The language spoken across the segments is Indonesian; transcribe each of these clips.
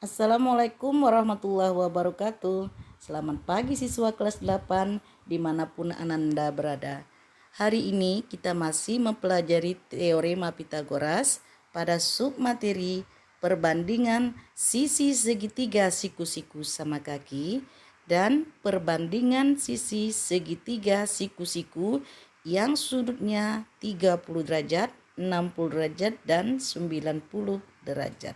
Assalamualaikum warahmatullahi wabarakatuh. Selamat pagi siswa kelas 8 dimanapun Ananda berada. Hari ini kita masih mempelajari teorema Pitagoras pada submateri perbandingan sisi segitiga siku-siku sama kaki dan perbandingan sisi segitiga siku-siku yang sudutnya 30 derajat, 60 derajat, dan 90 derajat.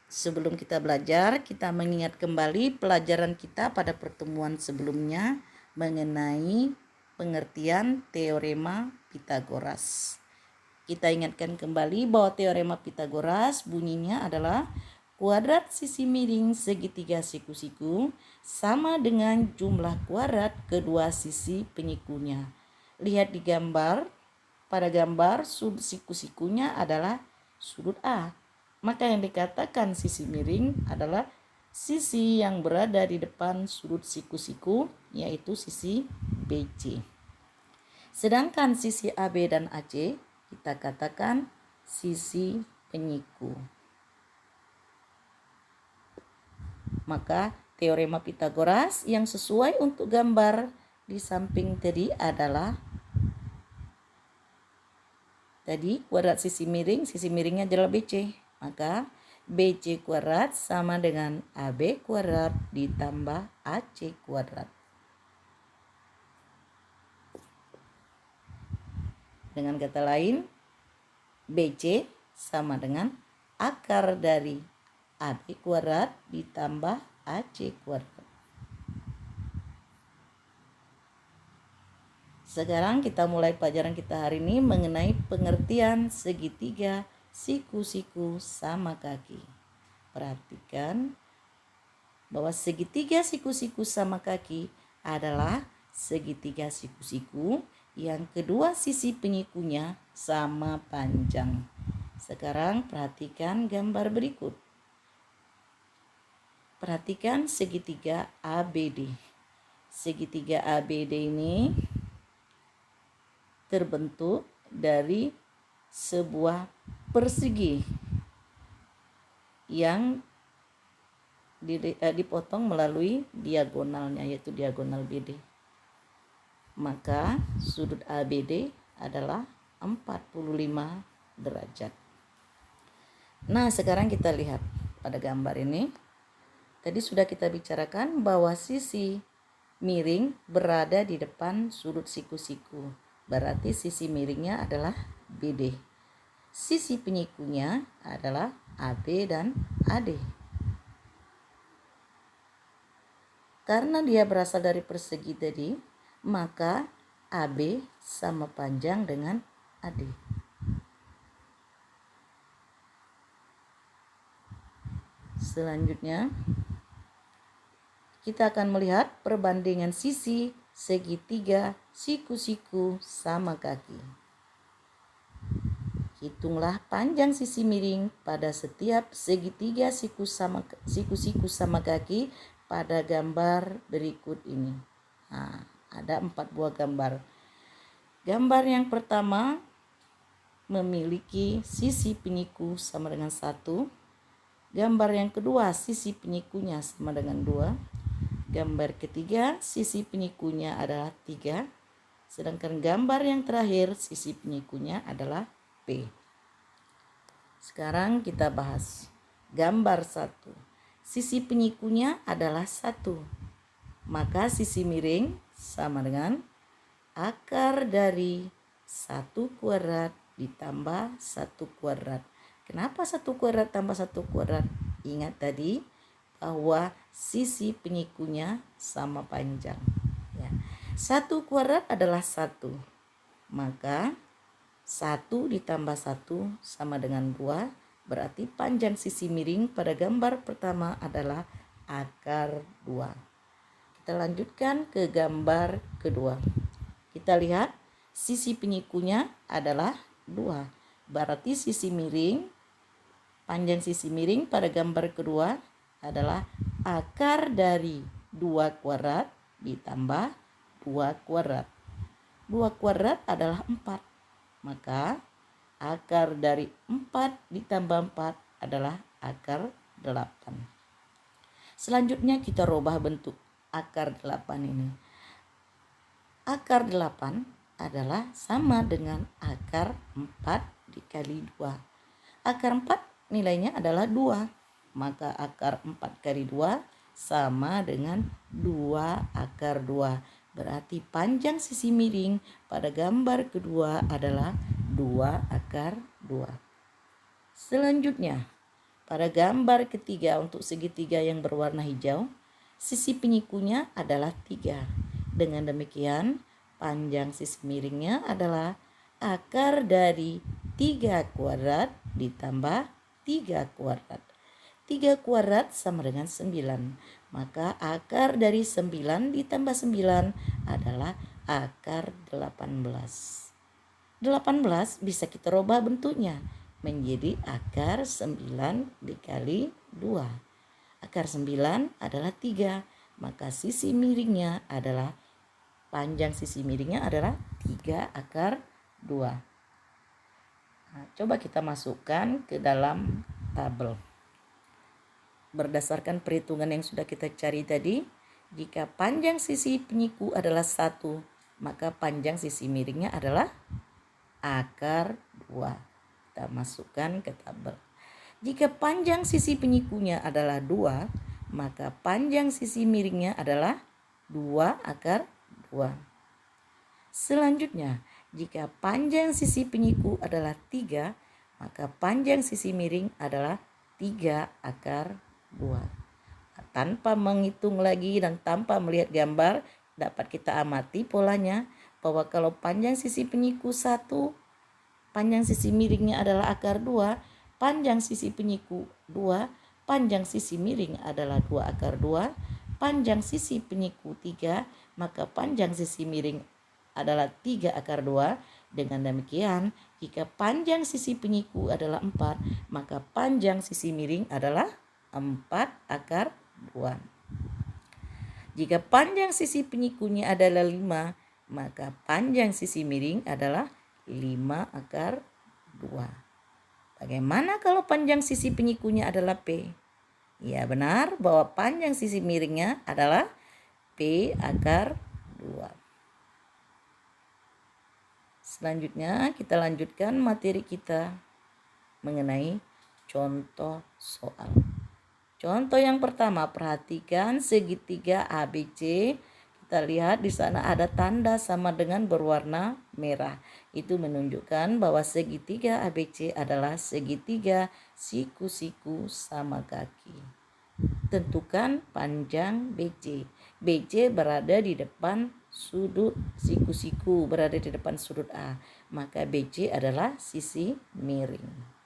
Sebelum kita belajar, kita mengingat kembali pelajaran kita pada pertemuan sebelumnya mengenai pengertian teorema Pitagoras. Kita ingatkan kembali bahwa teorema Pitagoras bunyinya adalah kuadrat sisi miring segitiga siku-siku sama dengan jumlah kuadrat kedua sisi penyikunya. Lihat di gambar, pada gambar sudut siku-sikunya adalah sudut A. Maka yang dikatakan sisi miring adalah sisi yang berada di depan sudut siku-siku, yaitu sisi BC. Sedangkan sisi AB dan AC kita katakan sisi penyiku. Maka teorema Pitagoras yang sesuai untuk gambar di samping tadi adalah kuadrat sisi miringnya adalah BC. Maka BC kuadrat sama dengan AB kuadrat ditambah AC kuadrat. Dengan kata lain, BC sama dengan akar dari AB kuadrat ditambah AC kuadrat. Sekarang kita mulai pelajaran kita hari ini mengenai pengertian segitiga siku-siku sama kaki. Perhatikan bahwa segitiga siku-siku sama kaki adalah segitiga siku-siku yang kedua sisi penyikunya sama panjang. Sekarang perhatikan gambar berikut. Perhatikan segitiga ABD. Segitiga ABD ini terbentuk dari sebuah persegi yang dipotong melalui diagonalnya, yaitu diagonal BD. Maka sudut ABD adalah 45 derajat. Nah, sekarang kita lihat pada gambar ini. Tadi sudah kita bicarakan bahwa sisi miring berada di depan sudut siku-siku. Berarti sisi miringnya adalah BD. Sisi penyikunya adalah AB dan AD. Karena dia berasal dari persegi tadi, maka AB sama panjang dengan AD. Selanjutnya, kita akan melihat perbandingan sisi segitiga siku-siku sama kaki. Hitunglah panjang sisi miring pada setiap segitiga siku-siku sama kaki pada gambar berikut ini. Nah, ada 4 buah gambar. Gambar yang pertama memiliki sisi penyiku sama dengan 1. Gambar yang kedua sisi penyikunya sama dengan 2. Gambar ketiga sisi penyikunya adalah 3. Sedangkan gambar yang terakhir sisi penyikunya adalah P. Sekarang kita bahas gambar 1. Sisi penyikunya adalah 1. Maka sisi miring sama dengan akar dari 1 kuadrat ditambah 1 kuadrat. Kenapa 1 kuadrat tambah 1 kuadrat? Ingat tadi bahwa sisi penyikunya sama panjang. 1 kuadrat adalah 1. Maka 1 ditambah 1 sama dengan 2. Berarti panjang sisi miring pada gambar pertama adalah akar 2. Kita lanjutkan ke gambar kedua. Kita lihat sisi penyikunya adalah 2. Berarti sisi miring, panjang sisi miring pada gambar kedua adalah akar dari 2 kuadrat ditambah 2 kuadrat. 2 kuadrat adalah 4. Maka Akar dari 4 ditambah 4 adalah akar 8. Selanjutnya kita rubah bentuk akar 8 ini. Akar 8 adalah sama dengan akar 4 dikali 2. Akar 4 nilainya adalah 2. Maka akar 4 kali 2 sama dengan 2 akar 2. Berarti panjang sisi miring pada gambar kedua adalah 2 akar 2. Selanjutnya, pada gambar ketiga untuk segitiga yang berwarna hijau, sisi penyikunya adalah 3. Dengan demikian, panjang sisi miringnya adalah akar dari 3 kuadrat ditambah 3 kuadrat. 3 kuadrat sama dengan 9. Maka akar dari 9 ditambah 9 adalah akar 18. 18 bisa kita rubah bentuknya menjadi akar 9 dikali 2. Akar 9 adalah 3. Maka sisi miringnya adalah, panjang sisi miringnya adalah 3 akar 2. Nah, coba kita masukkan ke dalam tabel. Berdasarkan perhitungan yang sudah kita cari tadi, jika panjang sisi penyiku adalah 1, maka panjang sisi miringnya adalah akar 2. Kita masukkan ke tabel. Jika panjang sisi penyikunya adalah 2, maka panjang sisi miringnya adalah 2 akar 2. Selanjutnya, jika panjang sisi penyiku adalah 3, maka panjang sisi miring adalah 3 akar 2. Tanpa menghitung lagi dan tanpa melihat gambar, dapat kita amati polanya bahwa kalau panjang sisi penyiku 1, panjang sisi miringnya adalah akar 2, panjang sisi penyiku 2, panjang sisi miring adalah 2 akar 2, panjang sisi penyiku 3, maka panjang sisi miring adalah 3 akar 2. Dengan demikian, jika panjang sisi penyiku adalah 4, maka panjang sisi miring adalah 4 akar 2. Jika panjang sisi penyikunya adalah 5, maka panjang sisi miring adalah 5 akar 2. Bagaimana kalau panjang sisi penyikunya adalah P? Ya, benar bahwa panjang sisi miringnya adalah P akar 2. Selanjutnya kita lanjutkan materi kita mengenai contoh soal. Contoh yang pertama, perhatikan segitiga ABC. Kita lihat di sana ada tanda sama dengan berwarna merah. Itu menunjukkan bahwa segitiga ABC adalah segitiga siku-siku sama kaki. Tentukan panjang BC. BC berada di depan sudut, siku-siku berada di depan sudut A. Maka BC adalah sisi miring.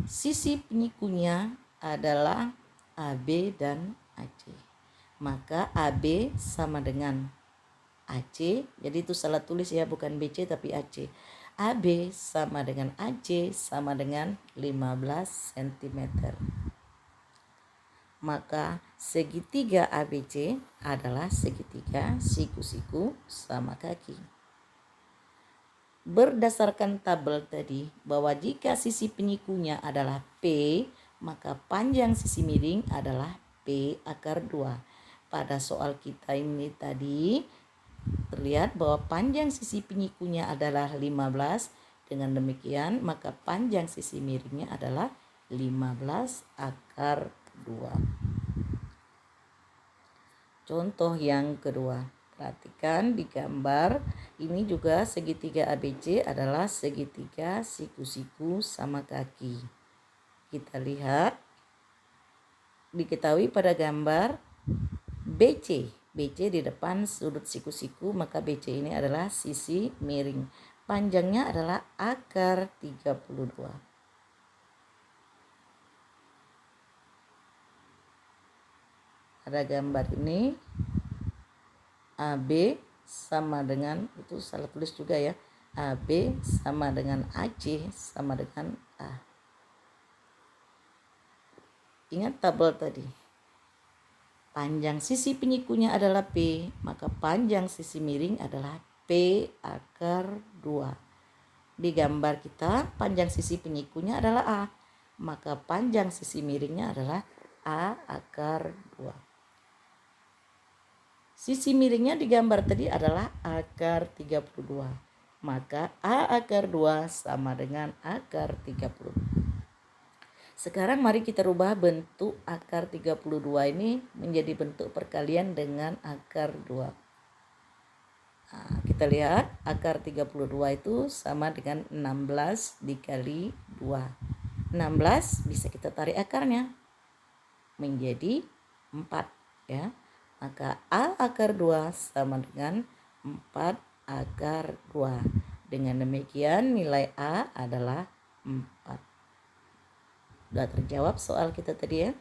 Sisi penyikunya adalah AB dan AC. Maka AB sama dengan AC. Jadi itu salah tulis ya, bukan BC tapi AC. AB sama dengan AC sama dengan 15 cm. Maka segitiga ABC adalah segitiga siku-siku sama kaki. Berdasarkan tabel tadi bahwa jika sisi penyikunya adalah P, maka panjang sisi miring adalah P akar 2. Pada soal kita ini tadi terlihat bahwa panjang sisi penyikunya adalah 15. Dengan demikian maka panjang sisi miringnya adalah 15 akar 2. Contoh yang kedua. Perhatikan di gambar ini juga segitiga ABC adalah segitiga siku-siku sama kaki. Kita lihat, diketahui pada gambar BC di depan sudut siku-siku, maka BC ini adalah sisi miring. Panjangnya adalah akar 32. Pada gambar ini AB sama dengan, itu salah tulis juga ya, AB sama dengan AC sama dengan A. Ingat tabel tadi, panjang sisi penyikunya adalah P, maka panjang sisi miring adalah P akar 2. Di gambar kita panjang sisi penyikunya adalah A, maka panjang sisi miringnya adalah A akar 2. Sisi miringnya di gambar tadi adalah akar 32. Maka A akar 2 sama dengan akar 30. Sekarang mari kita rubah bentuk akar 32 ini menjadi bentuk perkalian dengan akar 2. Nah, kita lihat akar 32 itu sama dengan 16 dikali 2. 16 bisa kita tarik akarnya menjadi 4 ya. Maka A akar 2 sama dengan 4 akar 2. Dengan demikian nilai A adalah 4. Sudah terjawab soal kita tadi ya.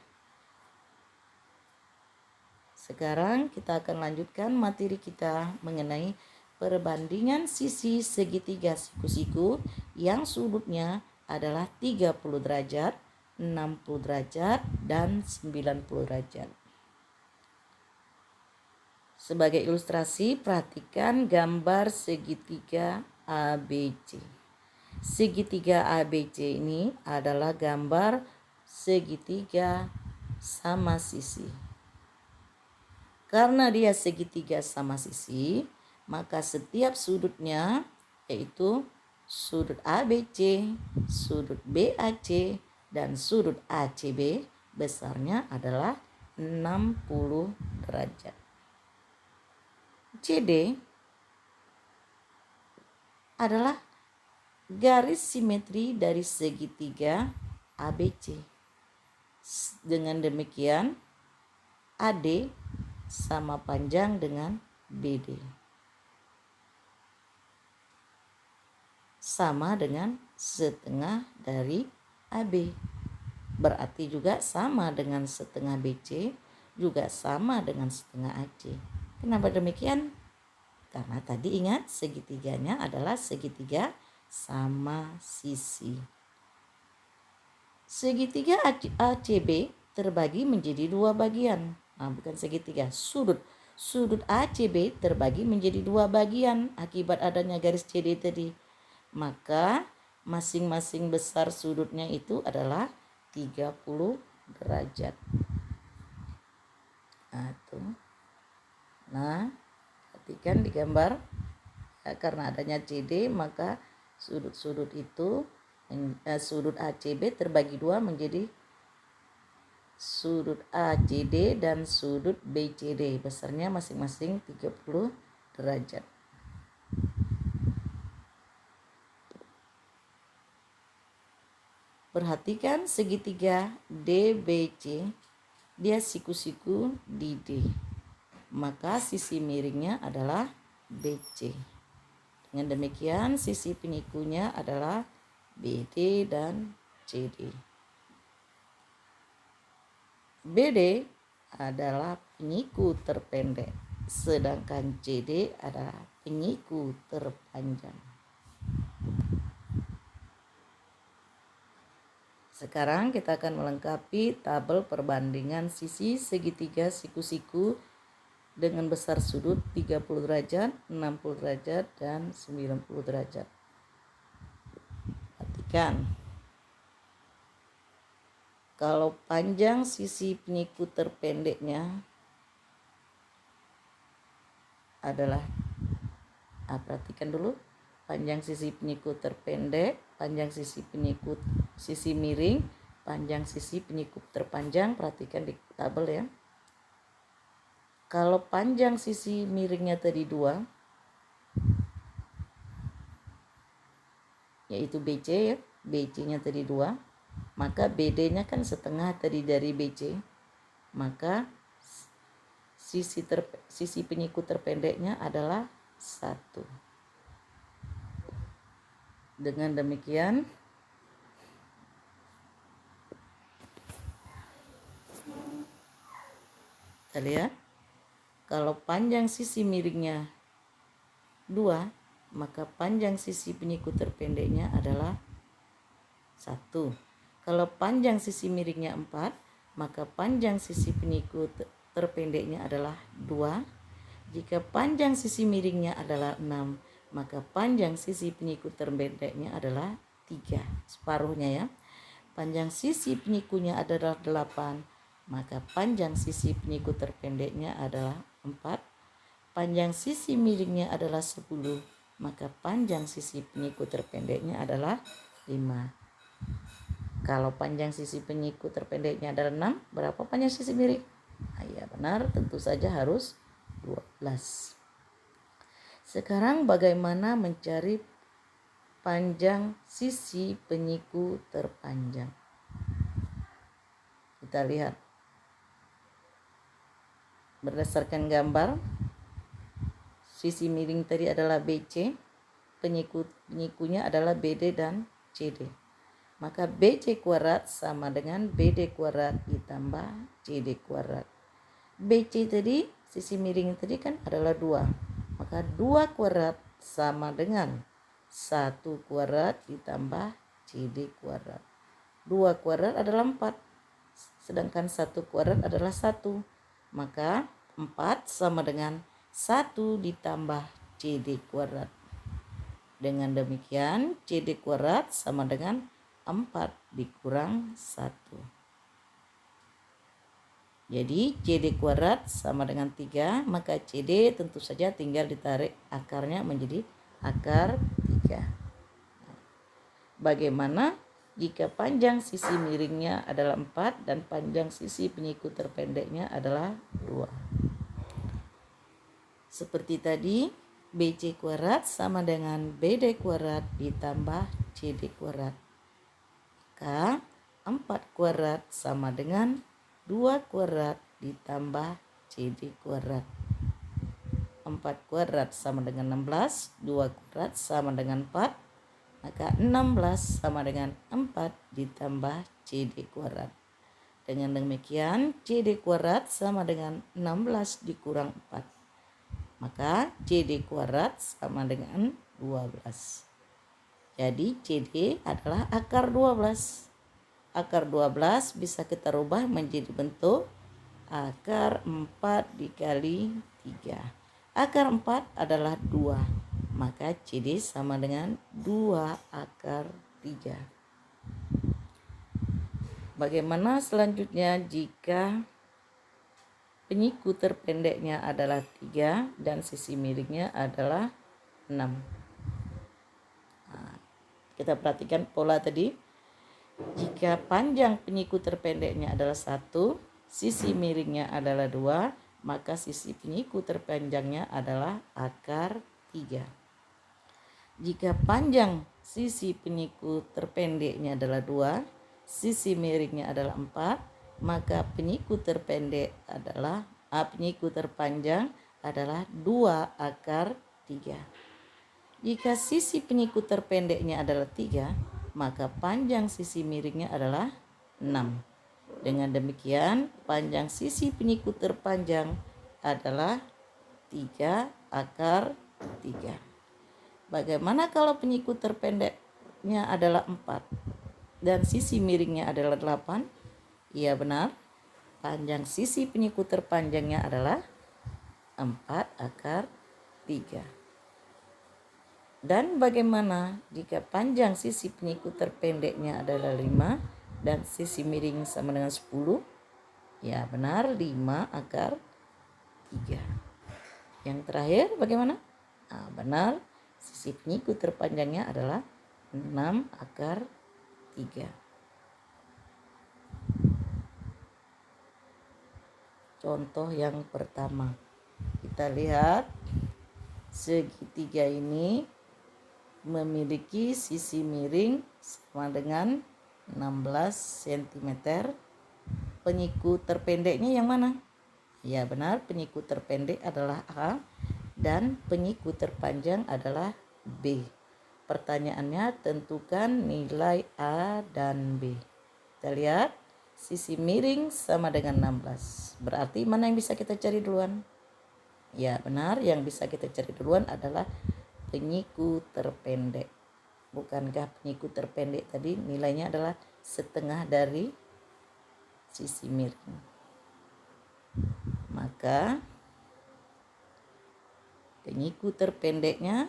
Sekarang kita akan lanjutkan materi kita mengenai perbandingan sisi segitiga siku-siku yang sudutnya adalah 30 derajat, 60 derajat, dan 90 derajat. Sebagai ilustrasi, perhatikan gambar segitiga ABC. Segitiga ABC ini adalah gambar segitiga sama sisi. Karena dia segitiga sama sisi, maka setiap sudutnya yaitu sudut ABC, sudut BAC, dan sudut ACB besarnya adalah 60 derajat. CD adalah garis simetri dari segitiga ABC. Dengan demikian, AD sama panjang dengan BD. Sama dengan setengah dari AB. Berarti juga sama dengan setengah BC, juga sama dengan setengah AC. Kenapa demikian? Karena tadi ingat segitiganya adalah segitiga sama sisi. Segitiga ACB terbagi menjadi 2 bagian. Nah, bukan segitiga, sudut ACB terbagi menjadi 2 bagian akibat adanya garis CD tadi. Maka masing-masing besar sudutnya itu adalah 30 derajat. Nah, perhatikan di gambar ya, karena adanya CD maka sudut-sudut itu sudut ACB terbagi 2 menjadi sudut ACD dan sudut BCD, besarnya masing-masing 30 derajat. Perhatikan segitiga DBC, dia siku-siku di D. Maka sisi miringnya adalah BC. Dengan demikian sisi penyikunya adalah BD dan CD. BD adalah penyiku terpendek, sedangkan CD adalah penyiku terpanjang. Sekarang kita akan melengkapi tabel perbandingan sisi segitiga siku-siku dengan besar sudut 30 derajat, 60 derajat, dan 90 derajat. Perhatikan. Kalau panjang sisi penyiku terpendeknya adalah, perhatikan dulu, panjang sisi penyiku terpendek, panjang sisi penyiku sisi miring, panjang sisi penyiku terpanjang. Perhatikan di tabel ya. Kalau panjang sisi miringnya tadi 2, yaitu BC ya, BC-nya tadi 2, maka BD-nya kan setengah tadi dari BC, maka sisi penyiku terpendeknya adalah 1. Dengan demikian kita lihat, kalau panjang sisi miringnya 2, maka panjang sisi penyiku terpendeknya adalah 1. Kalau panjang sisi miringnya 4, maka panjang sisi penyiku terpendeknya adalah 2. Jika panjang sisi miringnya adalah 6, maka panjang sisi penyiku terpendeknya adalah 3, separuhnya ya. Panjang sisi penyikunya adalah 8, maka panjang sisi penyiku terpendeknya adalah 4. Panjang sisi miringnya adalah 10, maka panjang sisi penyiku terpendeknya adalah 5. Kalau panjang sisi penyiku terpendeknya adalah 6, berapa panjang sisi miring? Ya benar, tentu saja harus 12. Sekarang bagaimana mencari panjang sisi penyiku terpanjang? Kita lihat. Berdasarkan gambar, sisi miring tadi adalah BC, penyikunya adalah BD dan CD. Maka BC kuadrat sama dengan BD kuadrat ditambah CD kuadrat. BC tadi, sisi miring tadi kan adalah 2. Maka 2 kuadrat sama dengan 1 kuadrat ditambah CD kuadrat. 2 kuadrat adalah 4. Sedangkan 1 kuadrat adalah 1. Maka 4 sama dengan 1 ditambah CD kuadrat. Dengan demikian CD kuadrat sama dengan 4 dikurang 1. Jadi CD kuadrat sama dengan 3, maka CD tentu saja tinggal ditarik akarnya menjadi akar 3. Bagaimana jika panjang sisi miringnya adalah 4 dan panjang sisi penyiku terpendeknya adalah 2? Seperti tadi, BC kuadrat sama dengan BD kuadrat ditambah CD kuadrat. Maka 4 kuadrat sama dengan 2 kuadrat ditambah CD kuadrat. 4 kuadrat sama dengan 16, 2 kuadrat sama dengan 4, maka 16 sama dengan 4 ditambah CD kuadrat. Dengan demikian CD kuadrat sama dengan 16 dikurang 4, maka CD kuadrat sama dengan 12. Jadi CD adalah akar 12. Akar 12 bisa kita rubah menjadi bentuk akar 4 dikali 3. Akar 4 adalah 2, maka CD sama dengan 2 akar 3. Bagaimana selanjutnya jika penyiku terpendeknya adalah 3 dan sisi miringnya adalah 6? Kita perhatikan pola tadi. Jika panjang penyiku terpendeknya adalah 1, sisi miringnya adalah 2, maka sisi penyiku terpanjangnya adalah akar 3. Jika panjang sisi penyiku terpendeknya adalah 2, sisi miringnya adalah 4, maka penyiku terpendek adalah penyiku terpanjang adalah 2 akar 3. Jika sisi penyiku terpendeknya adalah 3, maka panjang sisi miringnya adalah 6. Dengan demikian, panjang sisi penyiku terpanjang adalah 3 akar 3. Bagaimana kalau penyiku terpendeknya adalah 4 dan sisi miringnya adalah 8? Iya benar, panjang sisi penyiku terpanjangnya adalah 4 akar 3. Dan bagaimana jika panjang sisi penyiku terpendeknya adalah 5 dan sisi miring sama dengan 10? Ya benar, 5 akar 3. Yang terakhir bagaimana? Benar, sisi penyiku terpanjangnya adalah 6 akar 3. Contoh yang pertama, kita lihat segitiga ini memiliki sisi miring sama dengan 16 cm. Penyiku terpendeknya yang mana? Ya benar, penyiku terpendek adalah A dan penyiku terpanjang adalah B. Pertanyaannya, tentukan nilai A dan B. Kita lihat, sisi miring sama dengan 16. Berarti mana yang bisa kita cari duluan? Ya benar, yang bisa kita cari duluan adalah penyiku terpendek. Bukankah penyiku terpendek tadi nilainya adalah setengah dari sisi miring? maka penyiku terpendeknya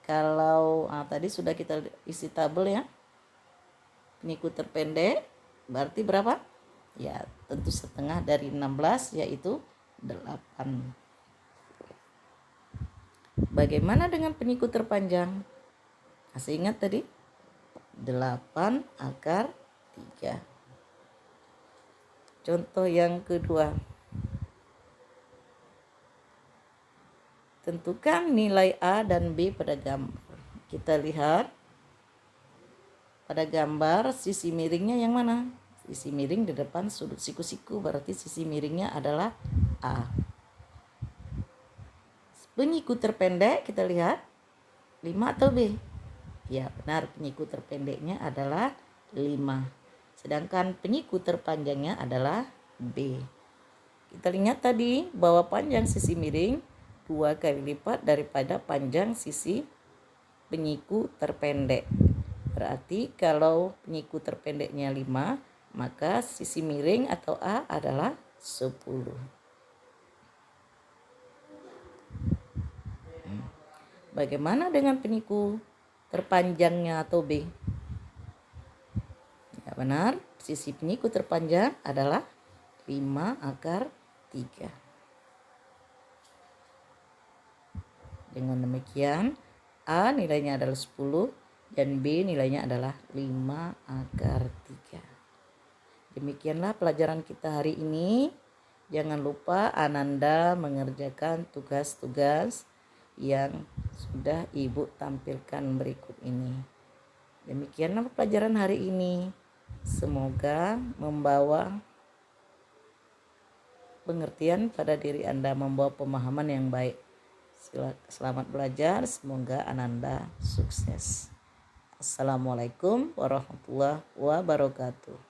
kalau tadi sudah kita isi tabel ya. Penyiku terpendek berarti berapa? Ya, tentu setengah dari 16 yaitu 8. Bagaimana dengan penyiku terpanjang? Masih ingat tadi? 8 akar 3. Contoh yang kedua. Tentukan nilai A dan B pada gambar. Kita lihat pada gambar sisi miringnya yang mana? Sisi miring di depan sudut siku-siku, berarti sisi miringnya adalah A. Penyiku terpendek kita lihat 5 atau B? Ya benar, penyiku terpendeknya adalah 5. Sedangkan penyiku terpanjangnya adalah B. Kita lihat tadi bahwa panjang sisi miring 2 kali lipat daripada panjang sisi penyiku terpendek. Berarti kalau penyiku terpendeknya 5, maka sisi miring atau A adalah 10. Bagaimana dengan penyiku terpanjangnya atau B? Ya benar, sisi penyiku terpanjang adalah 5 akar 3. Dengan demikian A nilainya adalah 10 dan B nilainya adalah 5 akar 3. Demikianlah pelajaran kita hari ini. Jangan lupa Ananda mengerjakan tugas-tugas yang sudah Ibu tampilkan berikut ini. Demikianlah pelajaran hari ini. Semoga membawa pengertian pada diri Anda, membawa pemahaman yang baik. Selamat belajar, semoga Ananda sukses. Assalamualaikum warahmatullahi wabarakatuh.